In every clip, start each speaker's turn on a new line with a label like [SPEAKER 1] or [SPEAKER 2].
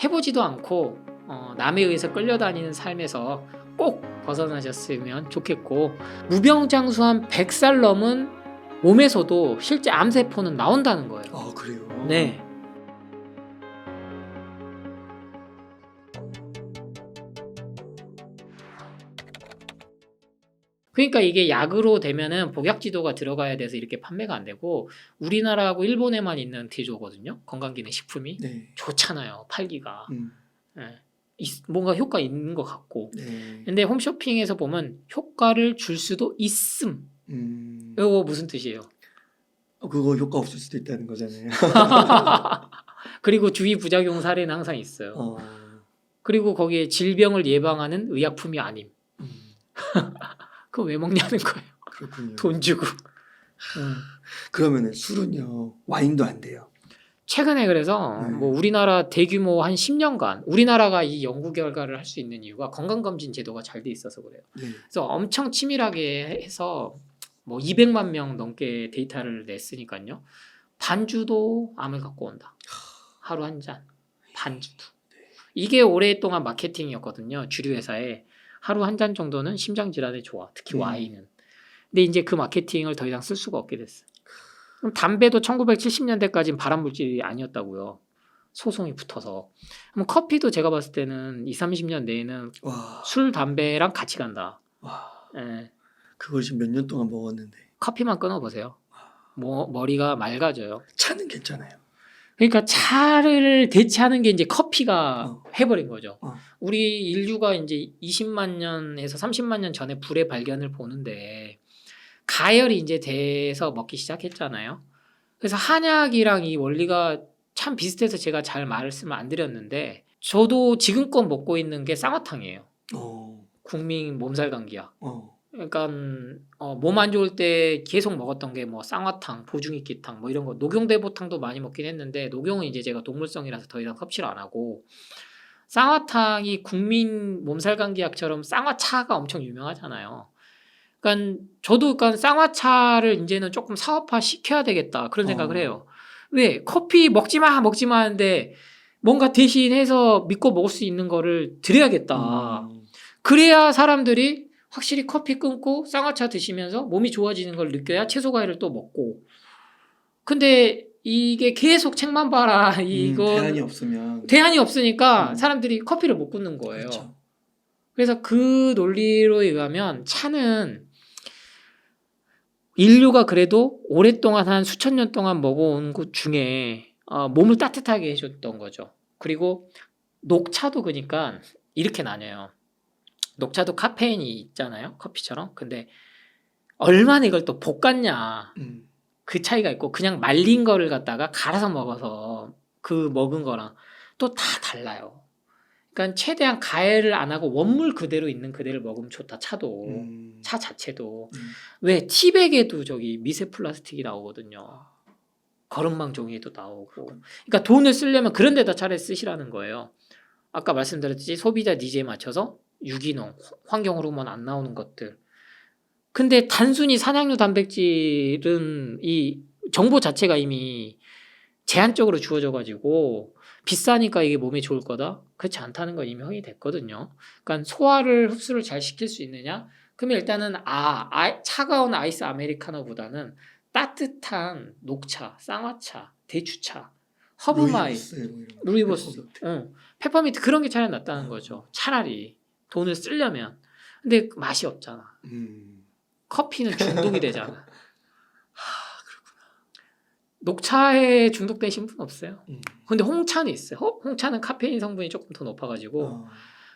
[SPEAKER 1] 해보지도 않고 남에 의해서 끌려다니는 삶에서 꼭 벗어나셨으면 좋겠고, 무병장수한 100살 넘은 몸에서도 실제 암세포는 나온다는 거예요.
[SPEAKER 2] 아 그래요?
[SPEAKER 1] 네. 그러니까 이게 약으로 되면은 복약지도가 들어가야 돼서 이렇게 판매가 안 되고, 우리나라하고 일본에만 있는 제조거든요. 건강기능식품이
[SPEAKER 2] 네.
[SPEAKER 1] 좋잖아요, 팔기가.
[SPEAKER 2] 음.
[SPEAKER 1] 예. 뭔가 효과 있는 것 같고.
[SPEAKER 2] 네.
[SPEAKER 1] 근데 홈쇼핑에서 보면 효과를 줄 수도 있음. 이거 무슨 뜻이에요?
[SPEAKER 2] 그거 효과 없을 수도 있다는 거잖아요.
[SPEAKER 1] 그리고 주의 부작용 사례는 항상 있어요. 그리고 거기에 질병을 예방하는 의약품이 아님. 그거 왜 먹냐는 거예요.
[SPEAKER 2] 그렇군요.
[SPEAKER 1] 돈 주고.
[SPEAKER 2] 그러면은 술은요, 와인도 안 돼요.
[SPEAKER 1] 최근에 그래서 뭐 우리나라 대규모 한 10년간 우리나라가 이 연구 결과를 할 수 있는 이유가 건강검진 제도가 잘 돼 있어서 그래요.
[SPEAKER 2] 네.
[SPEAKER 1] 그래서 엄청 치밀하게 해서 뭐 200만 명 넘게 데이터를 냈으니까요. 반주도 암을 갖고 온다. 하루 한 잔. 반주도. 이게 오랫동안 마케팅이었거든요. 주류 회사에. 하루 한 잔 정도는 심장 질환에 좋아. 특히 와인은. 근데 이제 그 마케팅을 더 이상 쓸 수가 없게 됐어요. 그럼 담배도 1970년대까지는 발암 물질이 아니었다고요. 소송이 붙어서. 그럼 커피도 제가 봤을 때는 20, 30년 내에는
[SPEAKER 2] 와.
[SPEAKER 1] 술, 담배랑 같이 간다.
[SPEAKER 2] 와.
[SPEAKER 1] 예.
[SPEAKER 2] 그걸 지금 몇 년 동안 먹었는데.
[SPEAKER 1] 커피만 끊어보세요. 머리가 맑아져요.
[SPEAKER 2] 차는 괜찮아요.
[SPEAKER 1] 그러니까 차를 대체하는 게 이제 커피가 해버린 거죠. 우리 인류가 이제 20만 년에서 30만 년 전에 불의 발견을 보는데 가열이 이제 돼서 먹기 시작했잖아요. 그래서 한약이랑 이 원리가 참 비슷해서 제가 잘 말씀을 안 드렸는데, 저도 지금껏 먹고 있는 게 쌍화탕이에요. 국민 몸살 감기약. 그러니까 몸 안 좋을 때 계속 먹었던 게 뭐 쌍화탕, 보중이끼탕 뭐 이런 거, 녹용대보탕도 많이 먹긴 했는데 녹용은 이제 제가 동물성이라서 더 이상 섭취를 안 하고, 쌍화탕이 국민 몸살 감기약처럼 쌍화차가 엄청 유명하잖아요. 그러니까 저도 쌍화차를 이제는 조금 사업화 시켜야 되겠다 그런 생각을 해요. 왜? 커피 먹지 마 하는데 뭔가 대신해서 믿고 먹을 수 있는 거를 드려야겠다. 그래야 사람들이 확실히 커피 끊고 쌍화차 드시면서 몸이 좋아지는 걸 느껴야 채소과일을 또 먹고. 근데 이게 계속 책만 봐라 이건 대안이 없으니까 사람들이 커피를 못 끊는 거예요. 그렇죠. 그래서 그 논리로 의하면 차는 인류가 그래도 오랫동안 한 수천 년 동안 먹어온 것 중에 몸을 따뜻하게 해줬던 거죠. 그리고 녹차도 그러니까 이렇게 나뉘어요. 녹차도 카페인이 있잖아요, 커피처럼. 근데 얼마나 이걸 또 볶았냐, 그 차이가 있고, 그냥 말린 거를 갖다가 갈아서 먹어서 그 먹은 거랑 또 다 달라요. 그러니까 최대한 가열을 안 하고 원물 그대로 있는 그대로 먹으면 좋다. 차도 차 자체도. 왜 티백에도 저기 미세 플라스틱이 나오거든요. 거름망 종이에도 나오고. 그러니까 돈을 쓰려면 그런 데다 차라리 쓰시라는 거예요. 아까 말씀드렸듯이 소비자 니즈에 맞춰서 유기농, 환경 호르몬 안 나오는 것들. 근데 단순히 산양류 단백질은 이 정보 자체가 이미 제한적으로 주어져 가지고 비싸니까 이게 몸에 좋을 거다? 그렇지 않다는 건 이미 확인이 됐거든요. 그러니까 소화를 흡수를 잘 시킬 수 있느냐? 그러면 일단은 차가운 아이스 아메리카노보다는 따뜻한 녹차, 쌍화차, 대추차, 허브마이, 루이보스, 페퍼민트 그런 게 차라리 낫다는 거죠. 차라리 돈을 쓰려면. 근데 맛이 없잖아. 커피는 중독이 되잖아. 녹차에 중독되신 분 없어요. 근데 홍차는 있어요. 홍차는 카페인 성분이 조금 더 높아가지고.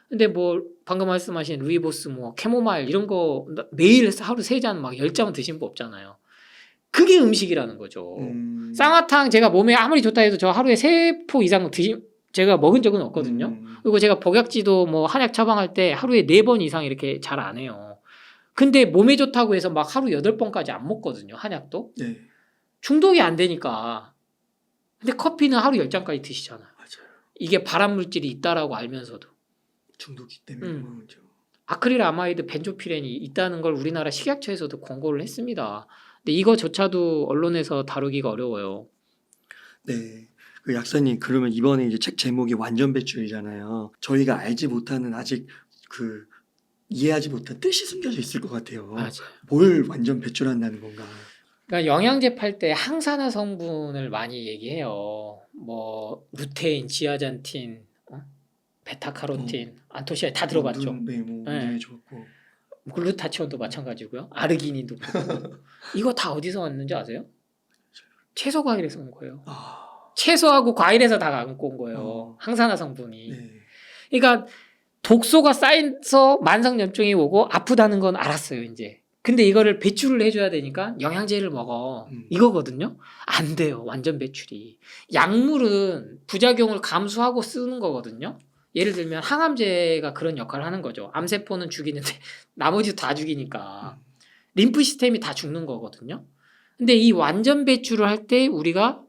[SPEAKER 1] 근데 뭐 방금 말씀하신 루이보스, 뭐 캐모마일 이런 거 매일 하루 3잔 막 10잔 드신 분 없잖아요. 그게 음식이라는 거죠. 쌍화탕 제가 몸에 아무리 좋다 해도 저 하루에 3포 이상 제가 먹은 적은 없거든요. 그리고 제가 복약지도 뭐 한약 처방할 때 하루에 4번 이상 이렇게 잘 안 해요. 근데 몸에 좋다고 해서 막 하루 8번까지 안 먹거든요. 한약도. 네. 중독이 안 되니까. 근데 커피는 하루 10잔까지 드시잖아요. 맞아요. 이게 발암물질이 있다라고 알면서도.
[SPEAKER 2] 중독이 때문에 그런 거죠.
[SPEAKER 1] 아크릴아마이드 벤조피렌이 있다는 걸 우리나라 식약처에서도 권고를 했습니다. 근데 이거조차도 언론에서 다루기가 어려워요.
[SPEAKER 2] 네. 그 약사님 그러면 이번에 이제 책 제목이 완전 배출이잖아요. 저희가 알지 못하는 아직 그 이해하지 못한 뜻이 숨겨져 있을 것 같아요.
[SPEAKER 1] 맞아요.
[SPEAKER 2] 뭘 완전 배출한다는 건가?
[SPEAKER 1] 그러니까 영양제 팔 때 항산화 성분을 많이 얘기해요. 뭐 루테인, 지아잔틴, 베타카로틴, 안토시아닌 다 들어봤죠.
[SPEAKER 2] 네, 뭐
[SPEAKER 1] 네.
[SPEAKER 2] 굉장히 좋고.
[SPEAKER 1] 글루타치온도 마찬가지고요. 아르기닌도 그렇고. 이거 다 어디서 왔는지 아세요? 채소 과일에서 온 거예요.
[SPEAKER 2] 아,
[SPEAKER 1] 채소하고 과일에서 다 갖고 온 거예요.
[SPEAKER 2] 어.
[SPEAKER 1] 항산화 성분이.
[SPEAKER 2] 네.
[SPEAKER 1] 그러니까 독소가 쌓여서 만성염증이 오고 아프다는 건 알았어요, 이제. 근데 이거를 배출을 해줘야 되니까 영양제를 먹어. 이거거든요. 안 돼요, 완전 배출이. 약물은 부작용을 감수하고 쓰는 거거든요. 예를 들면 항암제가 그런 역할을 하는 거죠. 암세포는 죽이는데 나머지 다 죽이니까 림프 시스템이 다 죽는 거거든요. 근데 이 완전 배출을 할 때 우리가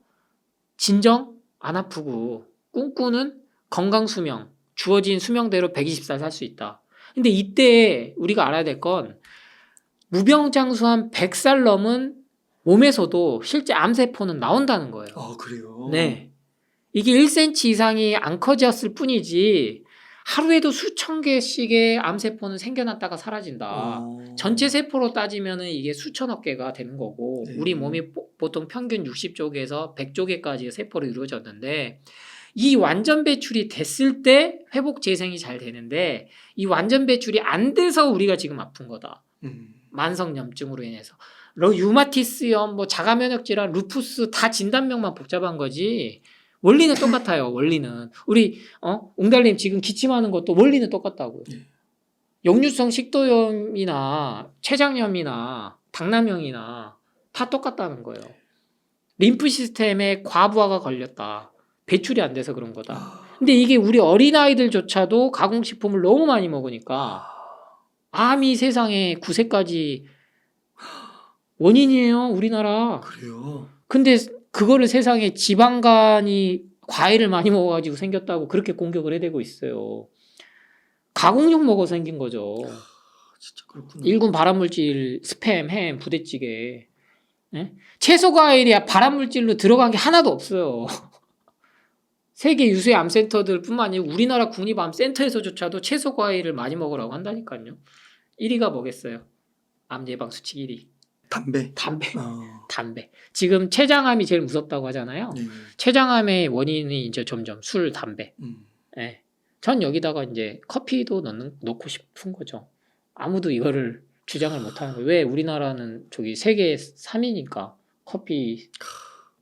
[SPEAKER 1] 진정 안 아프고 꿈꾸는 건강 수명, 주어진 수명대로 120살 살 수 있다. 근데 이때 우리가 알아야 될 건 무병장수한 100살 넘은 몸에서도 실제 암세포는 나온다는 거예요.
[SPEAKER 2] 아, 그래요?
[SPEAKER 1] 네. 이게 1cm 이상이 안 커졌을 뿐이지 하루에도 수천 개씩의 암세포는 생겨났다가 사라진다. 전체 세포로 따지면 이게 수천억 개가 되는 거고
[SPEAKER 2] 네.
[SPEAKER 1] 우리 몸이 보통 평균 60쪽에서 100쪽에까지의 세포로 이루어졌는데 이 완전 배출이 됐을 때 회복 재생이 잘 되는데 이 완전 배출이 안 돼서 우리가 지금 아픈 거다. 만성염증으로 인해서 류마티스염, 뭐 자가면역질환, 루푸스 다 진단명만 복잡한 거지 원리는 똑같아요. 원리는 우리 웅달님 지금 기침하는 것도 원리는 똑같다고요.
[SPEAKER 2] 네.
[SPEAKER 1] 역류성 식도염이나 췌장염이나 당남염이나 다 똑같다는 거예요. 림프 시스템에 과부하가 걸렸다. 배출이 안 돼서 그런 거다. 근데 이게 우리 어린아이들조차도 가공식품을 너무 많이 먹으니까 암이 세상에 9세까지 원인이에요, 우리나라.
[SPEAKER 2] 그래요?
[SPEAKER 1] 근데 그거를 세상에 지방간이 과일을 많이 먹어가지고 생겼다고 그렇게 공격을 해대고 있어요. 가공육 먹어서 생긴 거죠.
[SPEAKER 2] 진짜 그렇구나.
[SPEAKER 1] 일군 발암물질, 스팸, 햄, 부대찌개. 예? 채소 과일이야 발암물질로 들어간 게 하나도 없어요. 세계 유수의 암센터들 뿐만 아니라 우리나라 국립암센터에서조차도 채소 과일을 많이 먹으라고 한다니까요. 1위가 뭐겠어요? 암 예방 수칙 1위.
[SPEAKER 2] 담배.
[SPEAKER 1] 담배. 지금 췌장암이 제일 무섭다고 하잖아요.
[SPEAKER 2] 네.
[SPEAKER 1] 췌장암의 원인이 이제 점점 술, 담배. 예. 전 여기다가 이제 커피도 넣고 싶은 거죠. 아무도 이거를 주장을 못 하는 거예요. 왜? 우리나라는 저기 세계 3위니까 커피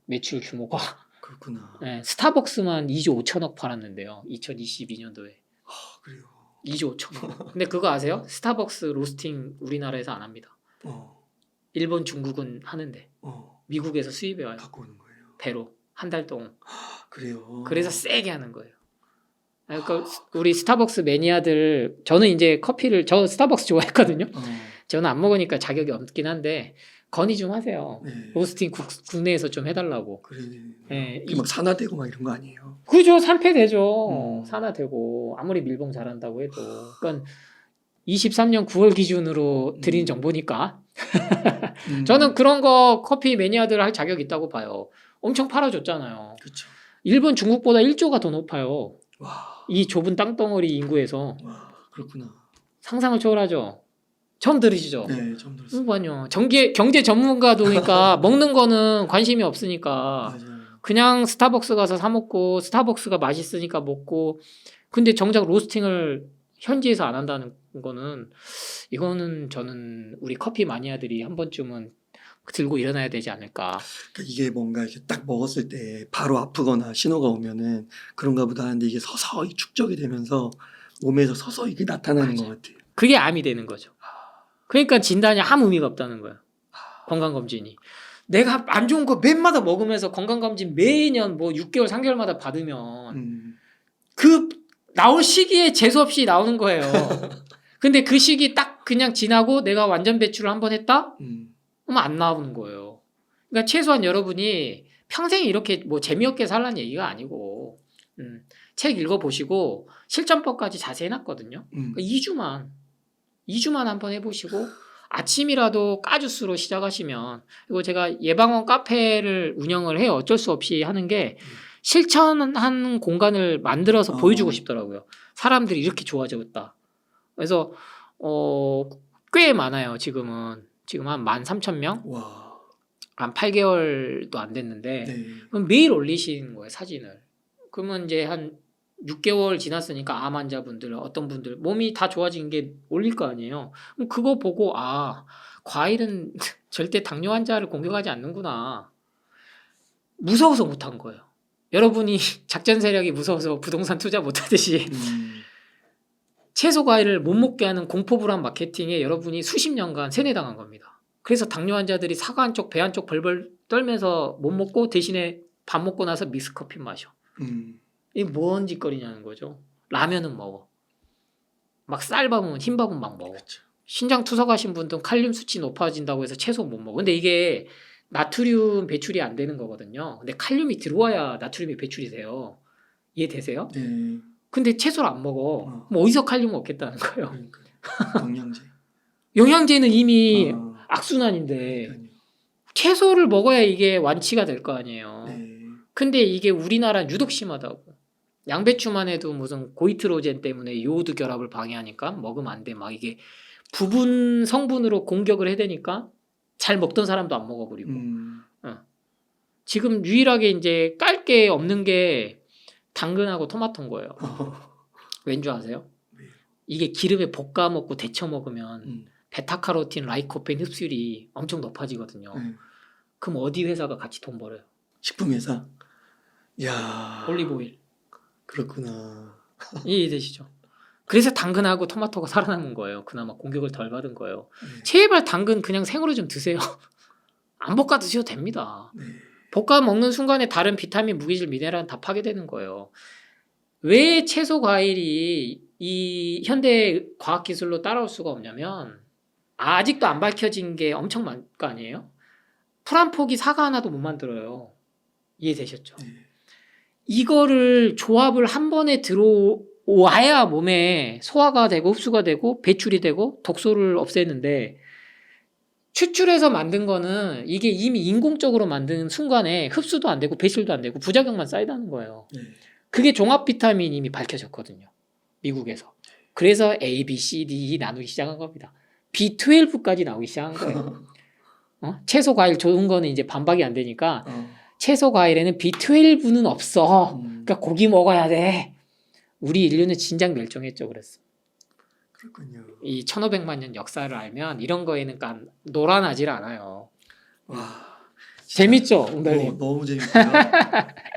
[SPEAKER 1] 매출 규모가.
[SPEAKER 2] 그렇구나.
[SPEAKER 1] 예, 스타벅스만 2조 5천억 팔았는데요. 2022년도에.
[SPEAKER 2] 그래요.
[SPEAKER 1] 2조 5천억. 근데 그거 아세요? 스타벅스 로스팅 우리나라에서 안 합니다. 일본, 중국은 하는데 미국에서 수입해 와요.
[SPEAKER 2] 갖고 오는 거예요.
[SPEAKER 1] 배로 한 달 동안.
[SPEAKER 2] 그래요.
[SPEAKER 1] 그래서 세게 하는 거예요. 그러니까 우리 스타벅스 매니아들 저는 이제 저 스타벅스 좋아했거든요. 저는 안 먹으니까 자격이 없긴 한데 건의 좀 하세요.
[SPEAKER 2] 네.
[SPEAKER 1] 로스팅 국내에서 좀 해달라고.
[SPEAKER 2] 그래.
[SPEAKER 1] 네.
[SPEAKER 2] 막 산화되고 막 이런 거 아니에요?
[SPEAKER 1] 그죠, 산패되죠. 산화되고 아무리 밀봉 잘한다고 해도. 그러니까 23년 9월 기준으로 드린 정보니까. 저는 그런 거 커피 매니아들 할 자격 있다고 봐요. 엄청 팔아줬잖아요.
[SPEAKER 2] 그렇죠.
[SPEAKER 1] 일본, 중국보다 1조가 더 높아요.
[SPEAKER 2] 와.
[SPEAKER 1] 이 좁은 땅덩어리 인구에서.
[SPEAKER 2] 와, 그렇구나.
[SPEAKER 1] 상상을 초월하죠. 처음 들으시죠?
[SPEAKER 2] 네, 처음 들었어요.
[SPEAKER 1] 아니요. 경제 전문가도니까 먹는 거는 관심이 없으니까
[SPEAKER 2] 맞아요.
[SPEAKER 1] 그냥 스타벅스 가서 사 먹고 스타벅스가 맛있으니까 먹고 근데 정작 로스팅을 현지에서 안 한다는 거는 이거는 저는 우리 커피 마니아들이 한 번쯤은 들고 일어나야 되지 않을까.
[SPEAKER 2] 그러니까 이게 뭔가 이렇게 딱 먹었을 때 바로 아프거나 신호가 오면은 그런가 보다 하는데 이게 서서히 축적이 되면서 몸에서 서서히 이게 나타나는 것 같아요.
[SPEAKER 1] 그게 암이 되는 거죠. 그러니까 진단이 아무 의미가 없다는 거예요. 건강검진이. 내가 안 좋은 거 맨마다 먹으면서 건강검진 매년 뭐 6개월, 3개월마다 받으면 그 나올 시기에 재수없이 나오는 거예요. 근데 그 시기 딱 그냥 지나고 내가 완전 배출을 한번 했다? 그러면 안 나오는 거예요. 그러니까 최소한 여러분이 평생 이렇게 뭐 재미없게 살라는 얘기가 아니고 책 읽어보시고 실전법까지 자세히 해놨거든요. 그러니까 2주만 한번 해보시고 아침이라도 까주스로 시작하시면 그리고 제가 예방원 카페를 운영을 해요. 어쩔 수 없이 하는 게 실천한 공간을 만들어서 보여주고
[SPEAKER 2] 어.
[SPEAKER 1] 싶더라고요. 사람들이 이렇게 좋아졌다. 그래서 꽤 많아요. 지금 한 13,000명?
[SPEAKER 2] 와.
[SPEAKER 1] 한 8개월도 안 됐는데
[SPEAKER 2] 네.
[SPEAKER 1] 그럼 매일 올리시는 거예요, 사진을. 그러면 이제 한 6개월 지났으니까 암 환자분들, 어떤 분들 몸이 다 좋아진 게 올릴 거 아니에요. 그럼 그거 보고 과일은 절대 당뇨 환자를 공격하지 않는구나. 무서워서 못한 거예요. 여러분이 작전 세력이 무서워서 부동산 투자 못하듯이 채소 과일을 못 먹게 하는 공포불안 마케팅에 여러분이 수십 년간 세뇌당한 겁니다. 그래서 당뇨 환자들이 사과 한쪽 배 한쪽 벌벌 떨면서 못 먹고 대신에 밥 먹고 나서 믹스커피 마셔. 이게 뭔 짓거리냐는 거죠. 라면은 먹어. 막 쌀밥은 흰밥은 막 먹어.
[SPEAKER 2] 그렇죠.
[SPEAKER 1] 신장 투석하신 분들은 칼륨 수치 높아진다고 해서 채소 못 먹어. 근데 이게 나트륨 배출이 안 되는 거거든요. 근데 칼륨이 들어와야 나트륨이 배출이 돼요. 이해되세요?
[SPEAKER 2] 네.
[SPEAKER 1] 근데 채소를 안 먹어. 그럼 어디서 칼륨을 얻겠다는 거예요.
[SPEAKER 2] 그러니까 영양제.
[SPEAKER 1] 영양제는 이미
[SPEAKER 2] 아,
[SPEAKER 1] 악순환인데
[SPEAKER 2] 그러니까요.
[SPEAKER 1] 채소를 먹어야 이게 완치가 될 거 아니에요.
[SPEAKER 2] 네.
[SPEAKER 1] 근데 이게 우리나라는 유독 심하다고. 양배추만 해도 무슨 고이트로젠 때문에 요오드 결합을 방해하니까 먹으면 안 돼. 막 이게 부분 성분으로 공격을 해대니까 잘 먹던 사람도 안 먹어버리고. 지금 유일하게 이제 깔 게 없는 게 당근하고 토마토인 거예요. 왠 줄 아세요?
[SPEAKER 2] 왜요?
[SPEAKER 1] 이게 기름에 볶아 먹고 데쳐 먹으면
[SPEAKER 2] 음.
[SPEAKER 1] 베타카로틴, 라이코펜 흡수율이 엄청 높아지거든요. 그럼 어디 회사가 같이 돈 벌어요?
[SPEAKER 2] 식품회사. 야.
[SPEAKER 1] 올리브오일.
[SPEAKER 2] 그렇구나.
[SPEAKER 1] 이해되시죠? 그래서 당근하고 토마토가 살아남은 거예요. 그나마 공격을 덜 받은 거예요.
[SPEAKER 2] 네.
[SPEAKER 1] 제발 당근 그냥 생으로 좀 드세요. 안 볶아 드셔도 됩니다.
[SPEAKER 2] 네.
[SPEAKER 1] 볶아 먹는 순간에 다른 비타민, 무기질, 미네랄은 다 파괴되는 거예요. 왜 채소 과일이 이 현대 과학 기술로 따라올 수가 없냐면 아직도 안 밝혀진 게 엄청 많을 거 아니에요? 풀 한 포기 사과 하나도 못 만들어요. 이해되셨죠?
[SPEAKER 2] 네.
[SPEAKER 1] 이거를 조합을 한 번에 들어와야 몸에 소화가 되고 흡수가 되고 배출이 되고 독소를 없애는데 추출해서 만든 거는 이게 이미 인공적으로 만든 순간에 흡수도 안 되고 배출도 안 되고 부작용만 쌓이다는 거예요.
[SPEAKER 2] 네.
[SPEAKER 1] 그게 종합 비타민 이미 밝혀졌거든요. 미국에서. 그래서 A, B, C, D, E 나누기 시작한 겁니다. B12까지 나오기 시작한 거예요. 채소 과일 좋은 거는 이제 반박이 안 되니까 채소 과일에는 B12는 없어. 그러니까 고기 먹어야 돼. 우리 인류는 진작 멸종했죠. 그랬어.
[SPEAKER 2] 그렇군요.
[SPEAKER 1] 이 1500만 년 역사를 알면 이런 거에는 노란하질 않아요.
[SPEAKER 2] 와.
[SPEAKER 1] 재밌죠, 웅달님?
[SPEAKER 2] 너무 재밌고요.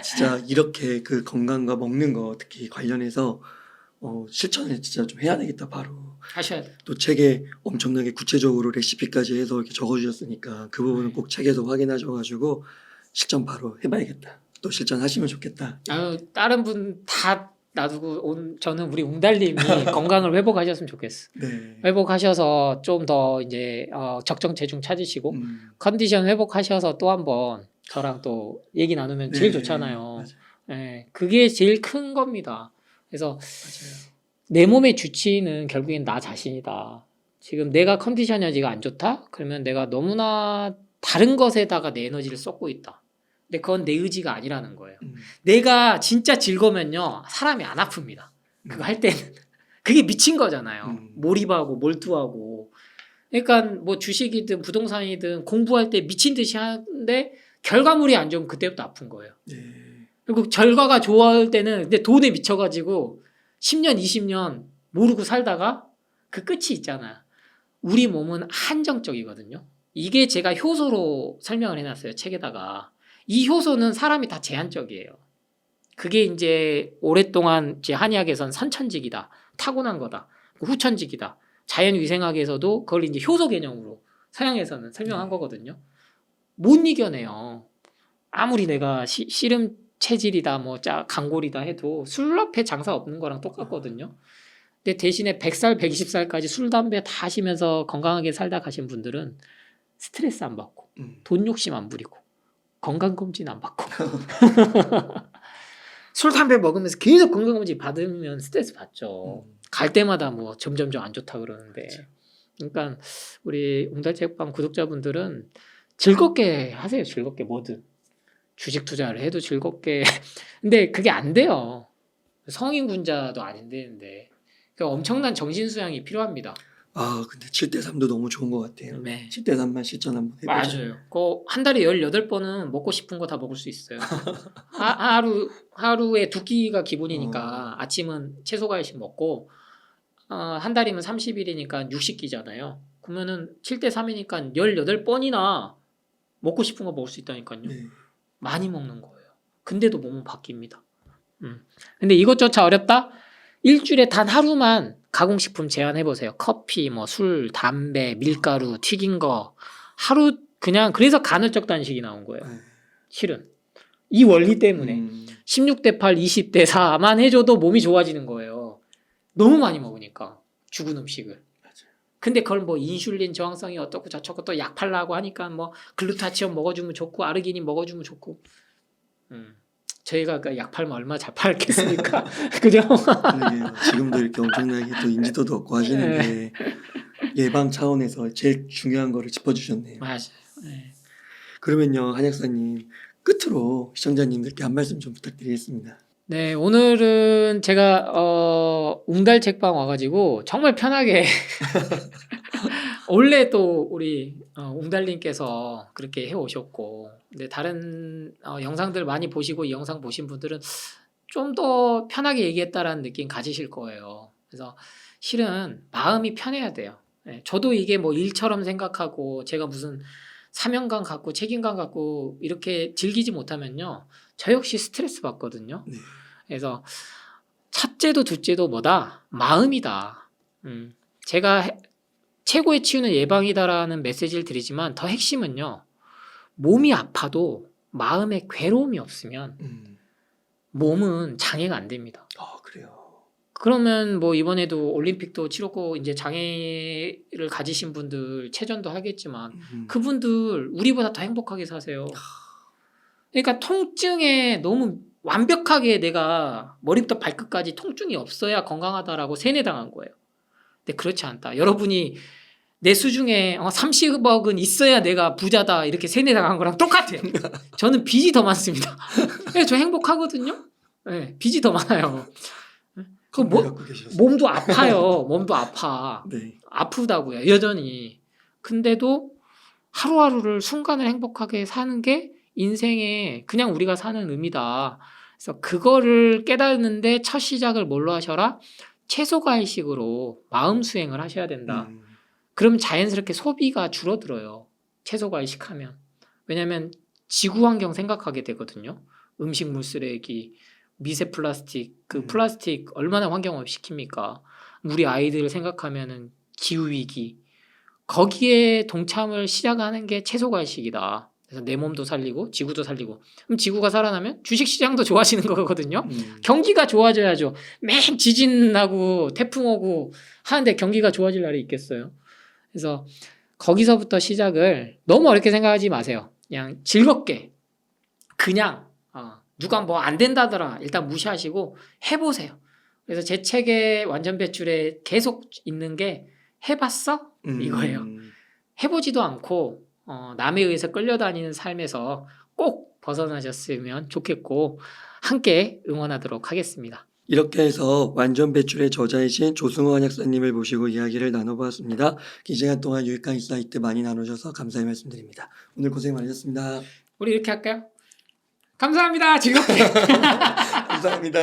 [SPEAKER 2] 진짜 이렇게 그 건강과 먹는 거 특히 관련해서 실천을 진짜 좀 해야 되겠다 바로.
[SPEAKER 1] 하셔야 돼요.
[SPEAKER 2] 또 책에 엄청나게 구체적으로 레시피까지 해서 이렇게 적어주셨으니까 그 부분은 꼭 책에서 확인하셔가지고 실천 바로 해봐야겠다. 또 실천하시면 좋겠다.
[SPEAKER 1] 다른 분 다 놔두고 저는 우리 웅달님이 건강을 회복하셨으면 좋겠어.
[SPEAKER 2] 네.
[SPEAKER 1] 회복하셔서 좀 더 이제 적정 체중 찾으시고 컨디션 회복하셔서 또 한번 저랑 또 얘기 나누면 제일
[SPEAKER 2] 네,
[SPEAKER 1] 좋잖아요.
[SPEAKER 2] 맞아요.
[SPEAKER 1] 네, 그게 제일 큰 겁니다. 그래서
[SPEAKER 2] 맞아요.
[SPEAKER 1] 내 몸의 주치의는 결국엔 나 자신이다. 지금 내가 컨디션이 아직 안 좋다? 그러면 내가 너무나 다른 것에다가 내 에너지를 쏟고 있다. 근데 그건 내 의지가 아니라는 거예요. 내가 진짜 즐거우면요 사람이 안 아픕니다. 그거 할 때는 그게 미친 거잖아요. 몰입하고 몰두하고. 그러니까 뭐 주식이든 부동산이든 공부할 때 미친 듯이 하는데 결과물이 안 좋으면 그때부터 아픈 거예요.
[SPEAKER 2] 네.
[SPEAKER 1] 그리고 결과가 좋을 때는 근데 돈에 미쳐가지고 10년 20년 모르고 살다가 그 끝이 있잖아. 우리 몸은 한정적이거든요. 이게 제가 효소로 설명을 해놨어요. 책에다가. 이 효소는 사람이 다 제한적이에요. 그게 이제 오랫동안 이제 한의학에서는 선천직이다. 타고난 거다. 후천직이다. 자연위생학에서도 그걸 이제 효소 개념으로 서양에서는 설명한 거거든요. 못 이겨내요. 아무리 내가 씨름 체질이다, 뭐 강골이다 해도 술 앞에 장사 없는 거랑 똑같거든요. 근데 대신에 100살, 120살까지 술, 담배 다 하시면서 건강하게 살다 가신 분들은 스트레스 안 받고 돈 욕심 안 부리고 건강검진 안 받고 술, 담배 먹으면서 계속 건강검진 받으면 스트레스 받죠. 갈 때마다 뭐 점점점 안 좋다 그러는데. 그러니까 우리 웅달책방 구독자분들은 즐겁게 하세요. 즐겁게 뭐든. 주식 투자를 해도 즐겁게 근데 그게 안 돼요. 성인 군자도 안 되는데 그러니까 엄청난 정신 수양이 필요합니다.
[SPEAKER 2] 아, 근데 7대 3도 너무 좋은 것 같아요.
[SPEAKER 1] 네.
[SPEAKER 2] 7대 3만 실천 한번 해보자.
[SPEAKER 1] 맞아요. 그 한 달에 18번은 먹고 싶은 거 다 먹을 수 있어요. 하루에 2끼가 기본이니까 아침은 채소 과일씩 먹고 한 달이면 30일이니까 60끼잖아요. 그러면은 7대 3이니까 18번이나 먹고 싶은 거 먹을 수 있다니까요.
[SPEAKER 2] 네.
[SPEAKER 1] 많이 먹는 거예요. 근데도 몸은 바뀝니다. 근데 이것조차 어렵다? 일주일에 단 하루만 가공식품 제한해 보세요. 커피, 뭐 술, 담배, 밀가루, 튀긴 거 하루 그냥 그래서 간헐적 단식이 나온 거예요.
[SPEAKER 2] 네.
[SPEAKER 1] 실은 이 원리 때문에 16대 8, 20대 4만 해줘도 몸이 좋아지는 거예요. 너무 많이 먹으니까 죽은 음식을.
[SPEAKER 2] 맞아요.
[SPEAKER 1] 근데 그걸 뭐 인슐린 저항성이 어떻고 저쩌고 또 약 팔라고 하니까 뭐 글루타치온 먹어주면 좋고 아르기닌 먹어주면 좋고. 저희가 그 약 팔면 얼마나 잘 팔겠습니까? 그죠?
[SPEAKER 2] 그러게요. 지금도 이렇게 엄청나게 또 인지도도 없고 하시는데 예방 차원에서 제일 중요한 거를 짚어주셨네요.
[SPEAKER 1] 맞아요. 네.
[SPEAKER 2] 그러면요, 한약사님 끝으로 시청자님들께 한 말씀 좀 부탁드리겠습니다.
[SPEAKER 1] 네, 오늘은 제가 웅달 책방 와가지고 정말 편하게 원래 또 우리 웅달님께서 그렇게 해오셨고, 근데 다른 영상들 많이 보시고 이 영상 보신 분들은 좀 더 편하게 얘기했다라는 느낌 가지실 거예요. 그래서 실은 마음이 편해야 돼요. 네, 저도 이게 뭐 일처럼 생각하고 제가 무슨 사명감 갖고 책임감 갖고 이렇게 즐기지 못하면요, 저 역시 스트레스 받거든요.
[SPEAKER 2] 네.
[SPEAKER 1] 그래서 첫째도 둘째도 뭐다? 마음이다. 제가 최고의 치유는 예방이다라는 메시지를 드리지만 더 핵심은요, 몸이 아파도 마음에 괴로움이 없으면 몸은 장애가 안 됩니다.
[SPEAKER 2] 그래요.
[SPEAKER 1] 그러면 뭐 이번에도 올림픽도 치렀고 이제 장애를 가지신 분들 체전도 하겠지만 그분들 우리보다 더 행복하게 사세요. 그러니까 통증에 너무 완벽하게 내가 머리부터 발끝까지 통증이 없어야 건강하다라고 세뇌당한 거예요. 근데 그렇지 않다. 여러분이 내 수중에 30억은 있어야 내가 부자다 이렇게 세뇌당한 거랑 똑같아요. 저는 빚이 더 많습니다. 저 행복하거든요. 네, 빚이 더 많아요. 그 몸도 아파요. 몸도 아파.
[SPEAKER 2] 네.
[SPEAKER 1] 아프다고요. 여전히. 근데도 하루하루를 순간을 행복하게 사는 게 인생에 그냥 우리가 사는 의미다. 그래서 그거를 깨닫는데 첫 시작을 뭘로 하셔라? 채소과일식으로 마음 수행을 하셔야 된다. 그럼 자연스럽게 소비가 줄어들어요. 채소과일식 하면. 왜냐하면 지구 환경 생각하게 되거든요. 음식물 쓰레기, 미세 플라스틱, 그 플라스틱 얼마나 환경을 시킵니까? 우리 아이들을 생각하면은 기후위기. 거기에 동참을 시작하는 게 채소과일식이다. 그래서 내 몸도 살리고 지구도 살리고. 그럼 지구가 살아나면 주식시장도 좋아지는 거거든요. 경기가 좋아져야죠. 맹 지진 나고 태풍 오고 하는데 경기가 좋아질 날이 있겠어요. 그래서 거기서부터 시작을 너무 어렵게 생각하지 마세요. 그냥 즐겁게 그냥 누가 뭐 안 된다더라 일단 무시하시고 해보세요. 그래서 제 책의 완전 배출에 계속 있는 게 해봤어? 이거예요. 해보지도 않고 남에 의해서 끌려다니는 삶에서 꼭 벗어나셨으면 좋겠고 함께 응원하도록 하겠습니다.
[SPEAKER 2] 이렇게 해서 완전 배출의 저자이신 조승호 한약사님을 모시고 이야기를 나눠보았습니다. 긴 시간 동안 유익한 인사이트 많이 나누셔서 감사의 말씀드립니다. 오늘 고생 많으셨습니다.
[SPEAKER 1] 우리 이렇게 할까요? 감사합니다. 즐겁게.
[SPEAKER 2] 감사합니다.